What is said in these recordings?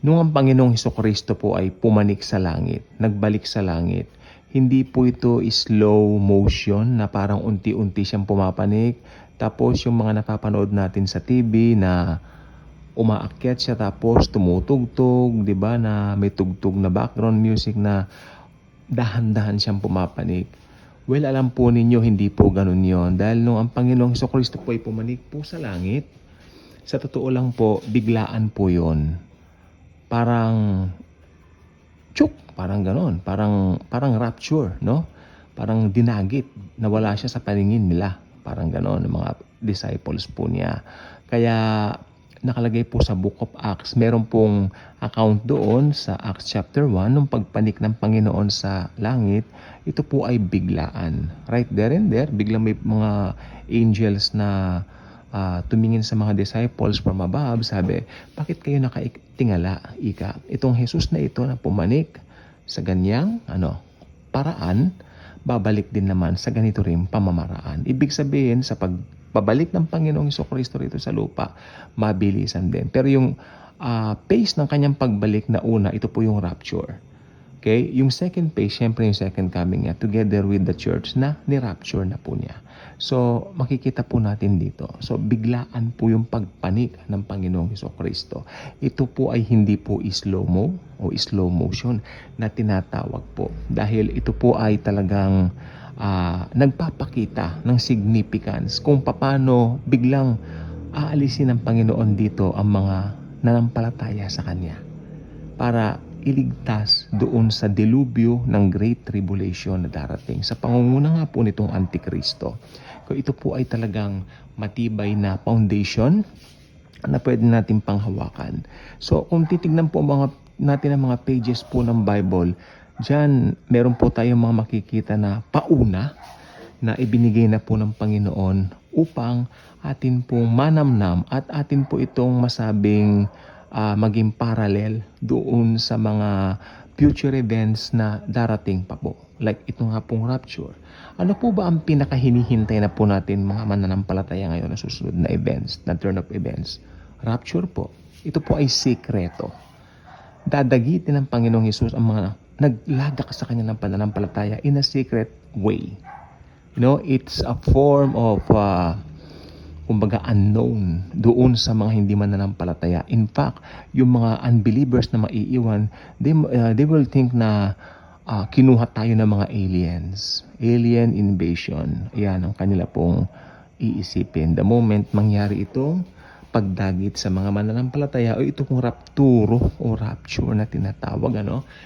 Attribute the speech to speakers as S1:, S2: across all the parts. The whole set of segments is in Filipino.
S1: Nung ang Panginoong Hesukristo po ay pumanik sa langit, nagbalik sa langit, hindi po ito slow motion na parang unti-unti siyang pumapanik. Tapos yung mga napapanood natin sa TV na umaakyat siya tapos tumutugtog, 'di ba, na may tugtog na background music na dahan-dahan siyang pumapanik. Well, alam po ninyo hindi po ganun 'yon dahil nung ang Panginoong Hesukristo po ay pumanik po sa langit, sa totoo lang po, biglaan po 'yon. Parang parang gano'n, parang rapture, no? Parang dinagit, nawala siya sa paningin nila. Parang gano'n, ng mga disciples po niya. Kaya nakalagay po sa Book of Acts, meron pong account doon sa Acts chapter 1, nung pagpanik ng Panginoon sa langit, ito po ay biglaan. Right there and there, biglang may mga angels na tumingin sa mga disciples from above, sabi, bakit kayo nakatingala, ika? Itong Jesus na ito na pumanik sa ganyang paraan, babalik din naman sa ganito rin pamamaraan. Ibig sabihin, sa pagbabalik ng Panginoong Hesukristo rito sa lupa, mabilisan din. Pero yung pace ng kanyang pagbalik na una, ito po yung rapture. Okay? Yung second phase, syempre yung second coming niya, together with the church na ni-rapture na po niya. So, makikita po natin dito. So, biglaan po yung pagpanik ng Panginoong Hesukristo. Ito po ay hindi po slow-mo o slow motion na tinatawag po. Dahil ito po ay talagang nagpapakita ng significance kung paano biglang aalisin ng Panginoon dito ang mga nanampalataya sa Kanya para iligtas doon sa delubyo ng Great Tribulation na darating sa pangunguna nga po nitong Antikristo. So ito po ay talagang matibay na foundation na pwede natin panghawakan. So kung titignan po natin ang mga pages po ng Bible, diyan meron po tayong mga makikita na pauna na ibinigay na po ng Panginoon upang atin pong manamnam at atin po itong masabing maging parallel doon sa mga future events na darating pa po. Like ito nga pong rapture. Ano po ba ang pinakahinihintay na po natin mga mananampalataya ngayon na susunod na events, na turn of events? Rapture po. Ito po ay sikreto. Dadagitin ng Panginoong Hesus ang mga naglagak sa kanya ng pananampalataya in a secret way. It's a form of kumbaga unknown doon sa mga hindi mananampalataya. In fact, yung mga unbelievers na maiiwan, they will think na kinuha tayo ng mga aliens. Alien invasion. Ayan ang kanila pong iisipin. The moment mangyari itong pagdagit sa mga mananampalataya o ito pong rapturo o rapture na tinatawag.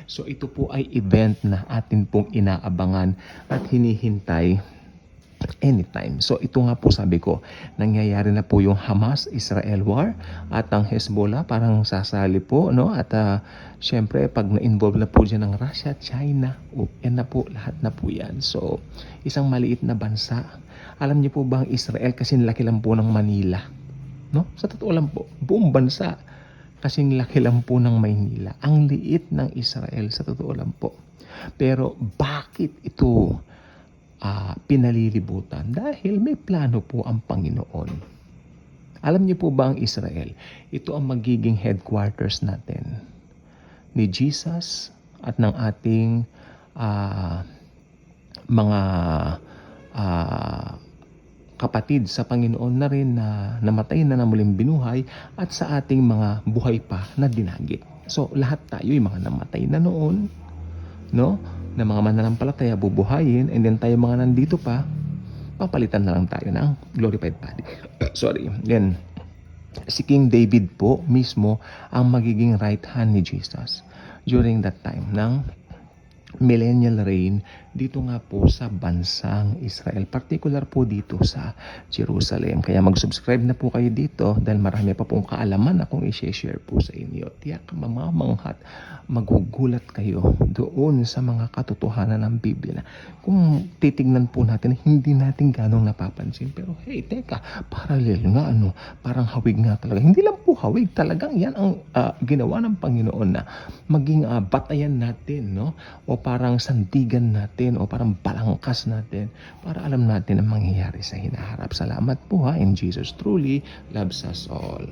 S1: So ito po ay event na atin pong inaabangan at hinihintay anytime. So ito nga po sabi ko, nangyayari na po yung Hamas-Israel war at ang Hezbollah parang sasali po, at syempre pag na-involve na po dyan ng Russia, China, yan na po, lahat na po yan. So isang maliit na bansa. Alam niyo po ba ang Israel kasing laki lang po ng Manila? Sa totoo lang po, buong bansa kasing laki lang po ng Maynila. Ang liit ng Israel, sa totoo lang po. Pero bakit ito pinalilibutan? Dahil may plano po ang Panginoon. Alam niyo po ba ang Israel? Ito ang magiging headquarters natin ni Jesus at ng ating mga kapatid sa Panginoon na rin na namatay na muling binuhay at sa ating mga buhay pa na dinagit. So lahat tayo yung mga namatay na noon, na mga mananampalataya bubuhayin, and then tayo mga nandito pa, papalitan na lang tayo ng glorified body. Sorry. Then, si King David po mismo ang magiging right hand ni Jesus during that time ng millennial reign dito nga po sa bansang Israel. Particular po dito sa Jerusalem. Kaya mag-subscribe na po kayo dito dahil marami pa pong kaalaman akong i-share po sa inyo. Tiyak mamamanghat, magugulat kayo doon sa mga katotohanan ng Biblia. Kung titignan po natin, hindi natin ganong napapansin. Pero hey, teka, parallel nga, parang hawig nga talaga. Hindi lang po hawig, talagang yan ang ginawa ng Panginoon na maging batayan natin, o parang sandigan natin, o parang balangkas natin para alam natin ang mangyayari sa hinaharap. Salamat po in Jesus truly loves us all.